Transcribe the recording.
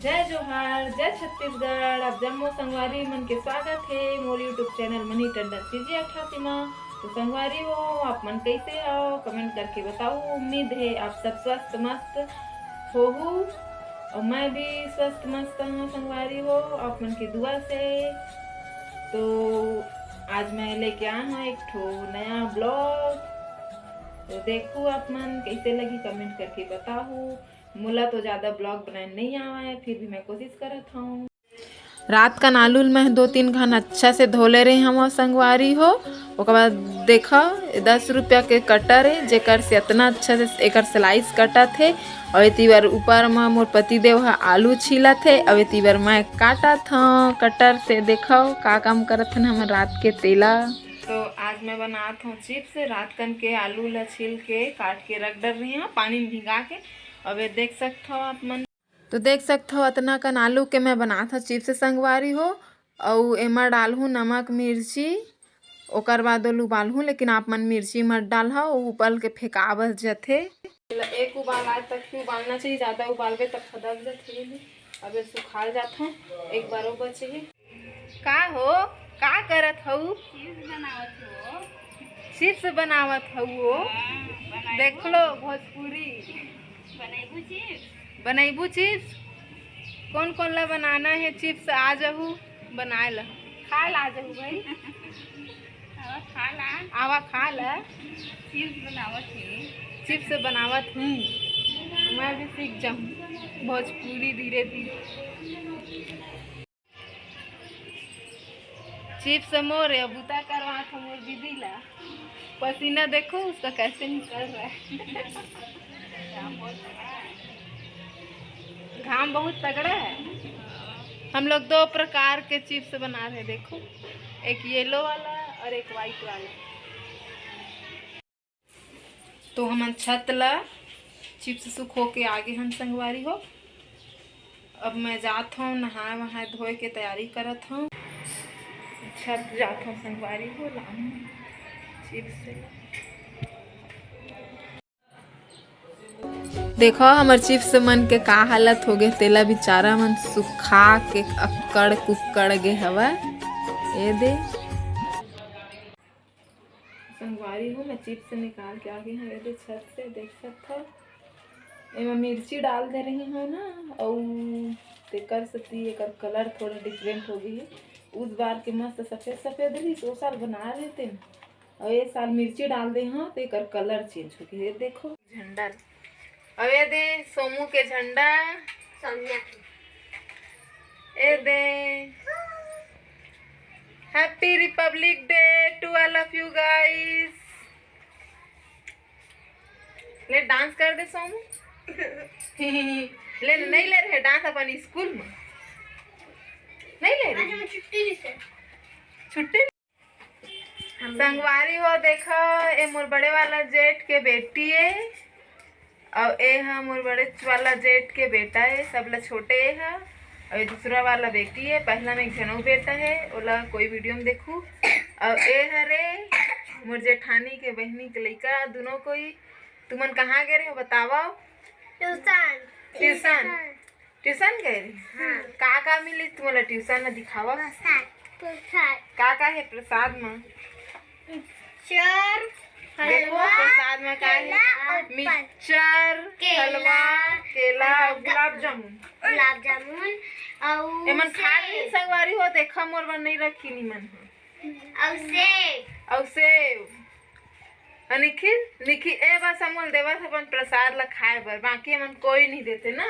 जय जोहार, जय छत्तीसगढ़। आप जम्मो संगवारी मन के स्वागत है मोर YouTube channel Mani Tandon CG 88 में। तो संगवारी हो, आप मन कैसे हो कमेंट करके बताओ। उम्मीद है आप सब स्वस्थ मस्त हो और मैं भी स्वस्थ मस्त हूँ संगवारी हो, आप मन की दुआ से। तो आज मैं लेके आया हूँ एक ठो नया ब्लॉग। तो देखो आप मन कैसे लगी कमेंट करके बताओ। मोला तो ज़्यादा ब्लॉग बनाने नहीं आवा है, फिर भी मैं कोशिश करत हूँ। रात का नालूल में 2-3 घन अच्छा से धोले रही हम संगवारी हो। ओकर बाद देखा 10 रुपया के कटर है, जेकर से इतना अच्छा से एक स्लाइस कटा थे। और इतनी बार ऊपर में मोर पति देव हा आलू छीला थे। अब इतनी बार मैं काटा था कटर से। देखो का काम करत हन हम रात के तेला। तो आज मैं बनात हूँ चिप्स। रात कन के आलू ला छील के काट के रख डर रही हूँ पानी में भिगा के। अब ये देख सकते हो आप मन, तो देख सकते हो इतना कन आलू के मैं बनात हूँ चिप्स संगवारी हो। और एमा डालहूँ नमक मिर्ची, ओकर बाद ओल उबालहूँ, लेकिन आप मन मिर्ची मत डाल हो, उबल के फेंकावत जथे। एक उबाल आज तक ही उबालना चाहिए, ज़्यादा उबालबे तब खदक जाथे। अब सुखा जात हूँ एक बार वो बचे। का हो का करत हऊ? चिप्स बनावत हऊ। देख लो भोजपुरी बनैबू चिप्स। कौन कौन ला बनाना है चिप्स? आ जाहू बनाए ला, खा ला जाहू भाई। आवा खा ला। चिप्स बनावत हूँ, मैं भी सीख जाऊँ भोजपुरी धीरे धीरे। चिप्स मोर बूता करवा था मोर दीदी ला। पसीना देखो उसका कैसे निकल रहा है। घाम बहुत तगड़ा है। हम लोग 2 प्रकार के चिप्स बना रहे हैं, देखो एक येलो वाला और एक वाइट वाला। तो हम छत ला चिप्स सुखो के आगे हम संगवारी हो। अब मैं जात हूँ नहाए वहाए धोए के तैयारी करत हूँ। छत जात हूँ संगवारी हो लाऊं चिप्स। देखो हमर चिप्स मन के का हालत हो गए, तेला बेचारा मन सुखा के अक्कड़ कुक्कड़ गे हवा। ये दे संगवारी हो, मैं चिप्स निकाल के आ गई हूँ। ये दे छत से देख सकते हो। एमा मिर्ची डाल दे रही हूँ ना, और तेकर सती एकर कलर थोड़ा डिफरेंट हो गई है। उस बार के मस्त सफ़ेद सफ़ेद रही, 100 साल बना रहे थे, और ये साल मिर्ची डाल दे हाँ तो एकर कलर चेंज हो गई। ये देखो झंडा, अब ये दे सोमू के झंडा। ए दे happy Republic Day to all of you guys. ले डांस कर दे सोमू। ले नहीं ले रहे डांस अपन स्कूल में, नहीं ले रहे छुट्टी। संगवारी हो देखो, ये मोर बड़े वाला जेठ के बेटी है, और ये है मोर बड़े वाला जेठ के बेटा है। सब ला छोटे है, और ये दूसरा वाला बेटी है। पहला में एक जनऊ बेटा है, ओला कोई वीडियो में देखू। और ये हरे मोर जेठानी के बहनी के लइका दोनों कोई। तुमन कहाँ गए रहे हो बताओ? ट्यूशन ट्यूशन गए रही। का मिली तुम्हारा ट्यूशन में? दिखावा का है प्रसाद में। देखो प्रसाद में का है? मिक्सचर, हलवा, केला, गुलाब जामुन। एमन खा ली संगवारी हो। देखा मोर बन नहीं रखी निमन और सेव। निखिल ए बस अमोल देवा अपन प्रसाद ला खाए बर, बाकी हमन कोई नहीं देते ना।